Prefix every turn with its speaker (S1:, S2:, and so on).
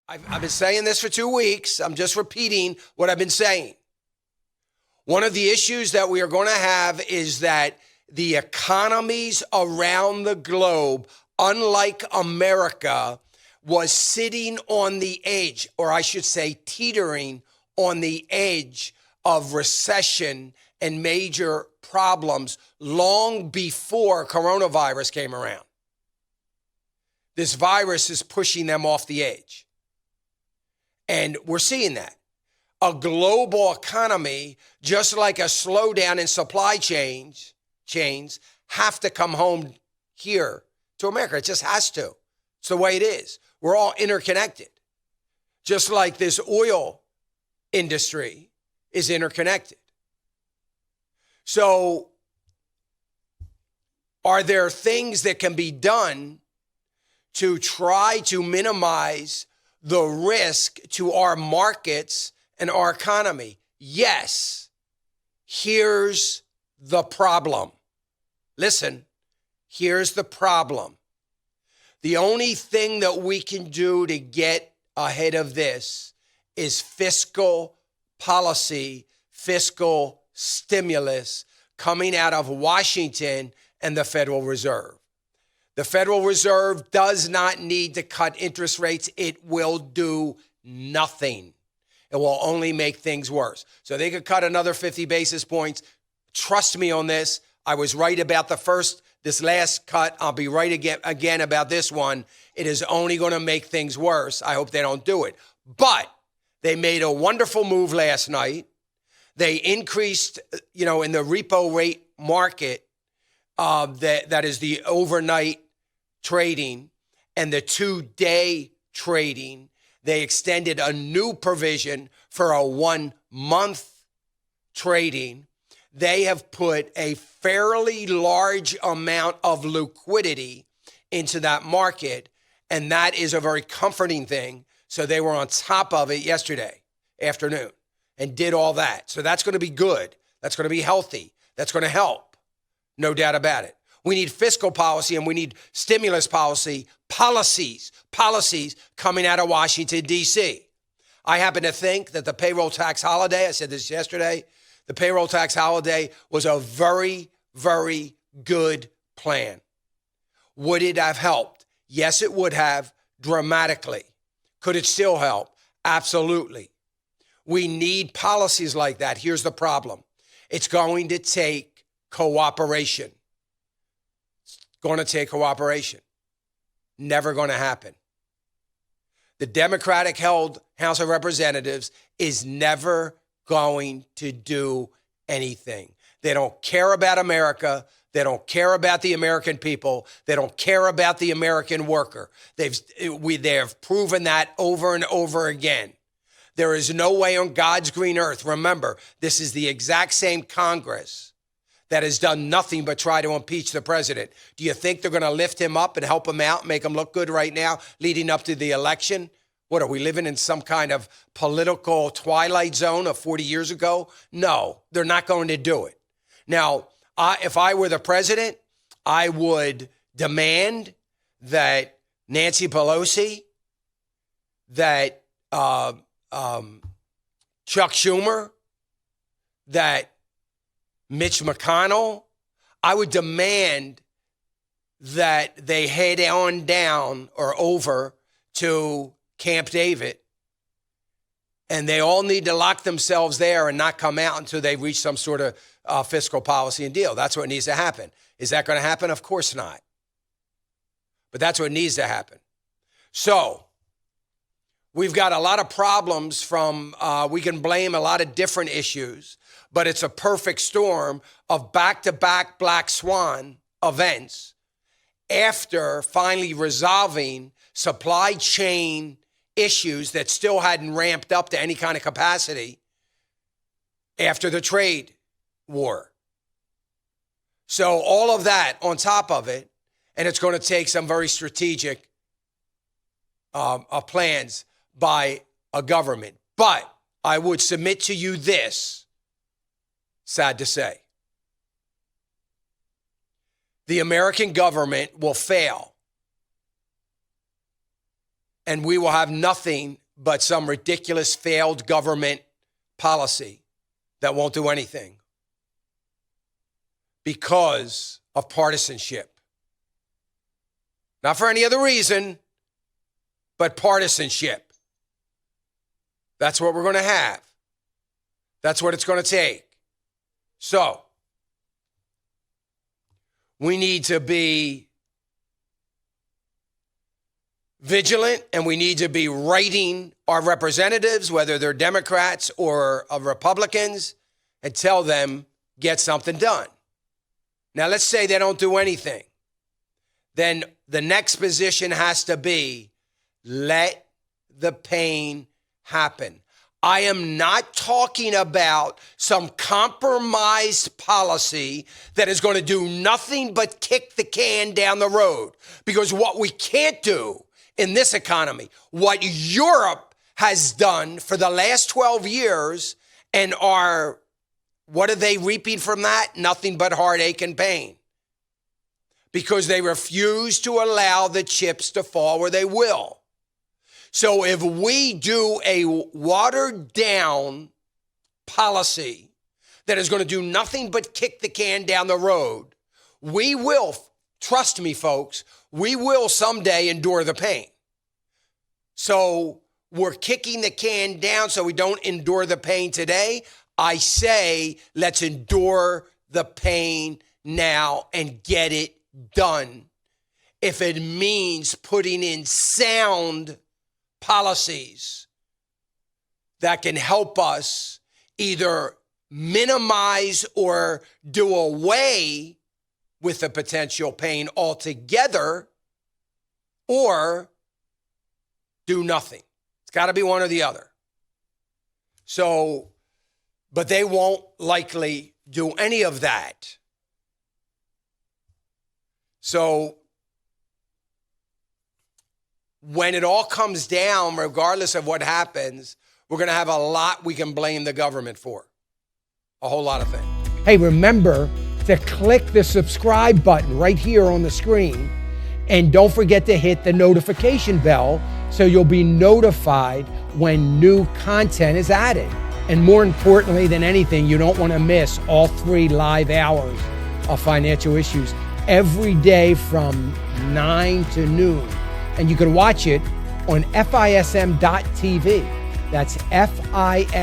S1: I've been saying this for 2 weeks. I'm just repeating what I've been saying. One of the issues that we are going to have is that the economies around the globe, unlike America, was sitting on the edge, or I should say teetering on the edge of recession and major problems long before coronavirus came around. This virus is pushing them off the edge. And we're seeing that. A global economy, just like a slowdown in supply chains have to come home here to America. It just has to. It's the way it is. We're all interconnected. Just like this oil industry is interconnected. So, are there things that can be done to try to minimize the risk to our markets and our economy? Yes. Here's the problem. Listen, here's the problem. The only thing that we can do to get ahead of this is fiscal policy, fiscal stimulus coming out of Washington and the Federal Reserve. The Federal Reserve does not need to cut interest rates. It will do nothing. It will only make things worse. So they could cut another 50 basis points. Trust me on this. I was right about this last cut. I'll be right again about this one. It is only going to make things worse. I hope they don't do it. But they made a wonderful move last night. They increased, in the repo rate market, that is the overnight trading and the 2-day trading. They extended a new provision for a 1-month trading. They have put a fairly large amount of liquidity into that market, and that is a very comforting thing. So they were on top of it yesterday afternoon and did all that. So that's going to be good. That's going to be healthy. That's going to help. No doubt about it. We need fiscal policy and we need stimulus policies coming out of Washington, D.C. I happen to think that the payroll tax holiday, I said this yesterday, the payroll tax holiday was a very, very good plan. Would it have helped? Yes, it would have, dramatically. Could it still help? Absolutely. We need policies like that. Here's the problem. It's going to take cooperation. It's going to take cooperation. Never going to happen. The Democratic-held House of Representatives is never going to do anything. They don't care about America. They don't care about the American people. They don't care about the American worker. They have proven that over and over again. There is no way on God's green earth. Remember, this is the exact same Congress that has done nothing but try to impeach the president. Do you think they're going to lift him up and help him out, make him look good right now, leading up to the election? What, are we living in some kind of political twilight zone of 40 years ago? No, they're not going to do it. Now, if I were the president, I would demand that Nancy Pelosi, that Chuck Schumer, that Mitch McConnell, I would demand that they head on down or over to Camp David, and they all need to lock themselves there and not come out until they reach some sort of fiscal policy and deal. That's what needs to happen. Is that going to happen? Of course not. But that's what needs to happen. So we've got a lot of problems from, we can blame a lot of different issues, but it's a perfect storm of back-to-back black swan events after finally resolving supply chain issues that still hadn't ramped up to any kind of capacity after the trade war. So all of that on top of it, and it's going to take some very strategic plans by a government. But I would submit to you this, sad to say. The American government will fail and we will have nothing but some ridiculous failed government policy that won't do anything because of partisanship. Not for any other reason, but partisanship. That's what we're going to have. That's what it's going to take. So, we need to be vigilant, and we need to be writing our representatives, whether they're Democrats or Republicans, and tell them, get something done. Now, let's say they don't do anything. Then the next position has to be, let the pain happen. I am not talking about some compromised policy that is going to do nothing but kick the can down the road. Because what we can't do in this economy, what Europe has done for the last 12 years, and what are they reaping from that? Nothing but heartache and pain. Because they refuse to allow the chips to fall where they will. So if we do a watered down policy that is going to do nothing but kick the can down the road, we will, trust me, folks, we will someday endure the pain. So we're kicking the can down so we don't endure the pain today. I say, let's endure the pain now and get it done. If it means putting in sound policies that can help us either minimize or do away with the potential pain altogether, or do nothing. It's got to be one or the other. So, but they won't likely do any of that. So, when it all comes down, regardless of what happens, we're going to have a lot we can blame the government for. A whole lot of things. Hey, remember to click the subscribe button right here on the screen. And don't forget to hit the notification bell so you'll be notified when new content is added. And more importantly than anything, you don't want to miss all 3 live hours of Financial Issues every day from 9 to noon. And you can watch it on FISM.tv. That's FISM.tv.